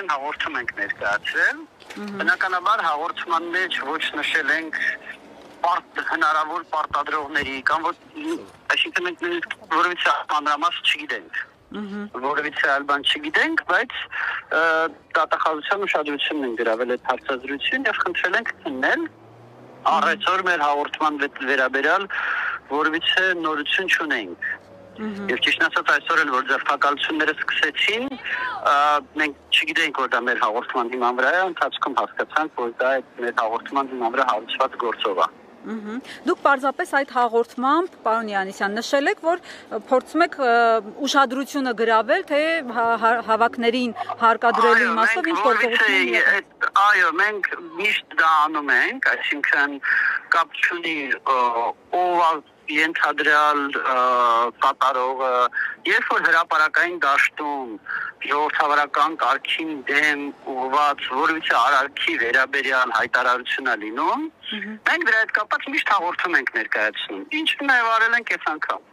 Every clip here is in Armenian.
այսօր հաղորդում ենք ներկայացրել։ Բնականաբար հաղորդման մեջ ոչ նշել ենք հնարավոր պարտադրողների կամ այսինքն մենք նույնիսկ որևիցե մանրամաս չգիտենք։ Որևիցե այլ բան չգիտենք, բայց դատախազության ուշադրությունն են գրավել այդ հարցազրույցին եւ խնդրել ենք քննել առայժմ մեր հաղորդման վերաբերյալ որևիցե նորություն չունենք։ Եվ ճիշտ ասած այսօր էլ որ ձերբակալությունները սկսեցին, մենք չգիտենք որ դա մեր հաղորդման հիման վրա է, ընթացքում հասկացանք որ դա մեր հաղորդման հիման վրա հարուցված գործով է։ Դուք պարզապես այդ հաղորդմամբ, պարոն Յանիսյան, նշել եք, որ փորձում եք ուշադրությունը գրավել, թե հավաքներին հարկադրելու իմաստով ինչ գործողություն է։ Այո, մենք միշտ դա անում ենք, այսինքն կապ չունի ով ենթադրյալ կատարողը, երբ որ հրապարակային դաշտում ժողովրդավարական կարգին դեմ ուղղված որևիցե արարքի վերաբերյալ հայտարարություն է լինում, մենք դրա հետ կապված միշտ հաղորդում ենք ներկայացնում։ Ինչն է արել ենք այս անգամ։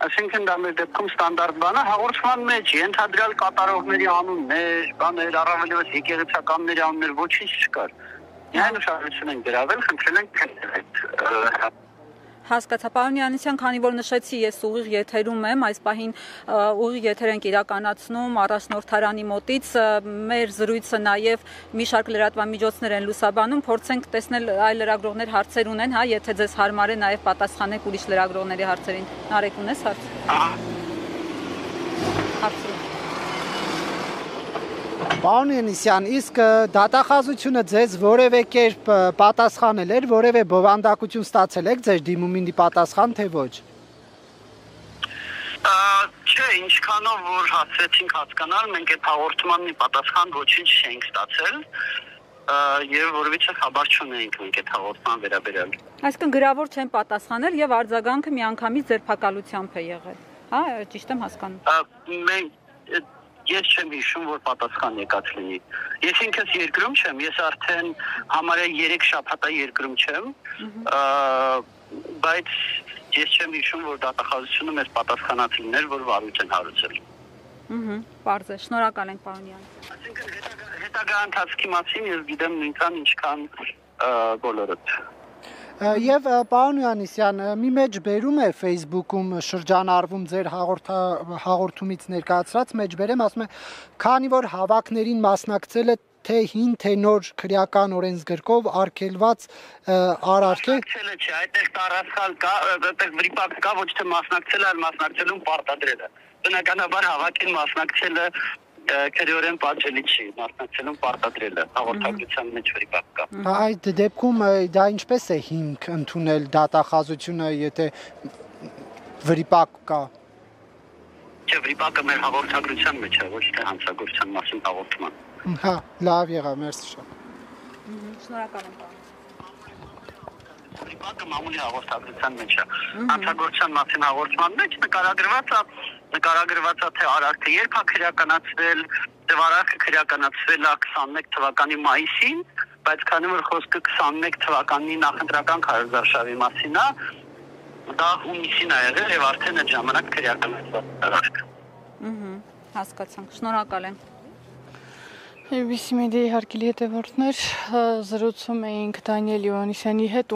Այսինքն դա մեր դեպքում ստանդարտ բան է, հաղորդման մեջ ենթադրյալ կատարողների անուններ, բաներ, առավելևս եկեղեցականների անուններ ոչինչ չկար։ Միայն ուշադրություն ենք գրավել, խնդրել ենք այդ Հասկացա, պարոն Յանիսյան, քանի որ նշեցի, ես ուղիղ եթերում եմ, այս պահին ուղիղ եթեր ենք իրականացնում առաջնորդարանի մոտից, մեր զրույցը նաև մի շարք լրատվամիջոցներ են լուսաբանում, փորձենք տեսնել այլ լրագրողներ հարցեր ունեն, հա, եթե ձեզ հարմար է նաև պատասխանեք ուրիշ լրագրողների հարցերին։ Նարեկ, ունես հարց։ Հարցրու։ Պարոն Յանիսյան, իսկ դատախազությունը ձեզ որևէ կերպ պատասխանել էր, որևէ բովանդակություն ստացել եք ձեր դիմումին պատասխան, թե ոչ։ Չէ, ինչքանով որ հասցրեցինք հասկանալ, մենք այդ հաղորդմանն պատասխան ոչինչ չենք ստացել եւ որովհետեւ խաբար չունենք մենք այդ հաղորդման վերաբերյալ։ Այսինքն գրավոր չեն պատասխանել եւ արձագանքը միանգամից ձերբակալությամբ է եղել։ Հա, ճիշտ եմ հասկանում։ Ես չեմ հիշում, որ պատասխան եկած լինի։ Ես ինքս երկրում չեմ, ես արդեն համարյա 3 շաբաթա երկրում չեմ, բայց ես չեմ հիշում, որ դատախազությունը մեզ պատասխանած լիներ, որ վարույթ են հարուցել։ Պարզ է, շնորհակալ ենք, պարոն Յանիսյան։ Այսինքն հետագա ընթացքի մասին ես գիտեմ նույնքան ինչքան բոլորդ։ Եվ պարոն Յանիսյան, մի մեջբերում է Facebook-ում շրջանառվում ձեր հաղորդումից ներկայացրած մեջբերեմ, ասում է, քանի որ հավաքներին մասնակցել է թե հին, թե նոր քրեական օրենսգրքով արգելված արարք է։ Մասնակցելը չէ, այդտեղ տարածքալ կա, այդտեղ վրիպակ կա, ոչ թե մասնակցելը, այլ մասնակցելուն պարտադրելը։ Բնականաբար հավաքին մասնակցելը քրեորեն պատժելի չի, մասնակցելուն պարտադրելը, հաղորդագրության մեջ վրիպակ կա։ Այդ դեպքում դա ինչպես է հիմք ընդունել դատախազությունը, եթե վրիպակ կա։ Չէ, վրիպակը մեր հաղորդագրության մեջ է, ոչ թե հանցագործության մասին հաղորդման։ Հա, լավ եղավ, մերսի շատ։ Շնորհակալ եմ, պարոն։ Վրիպակը մամուլի հաղորդագրության մեջ է։ Հանցագործության մասին հաղորդման մեջ նկարագրված է թե արարքը երբ է քրեականացվել, դե արարքը քրեականացվել է 21 թվականի մայիսին, բայց քանի որ խոսքը 21 թվականի նախընտրական քարոզարշավի մասին է, դա հունիսին է եղել եւ արդեն այդ ժամանակ քրեականացված արարքը։ Հասկացանք, շնորհակալ եմ։ Եվ Վիսիմեդիայի հարգելի հետևորդներ, զրուցում էինք Դանիել Յովհաննիսյանի հետ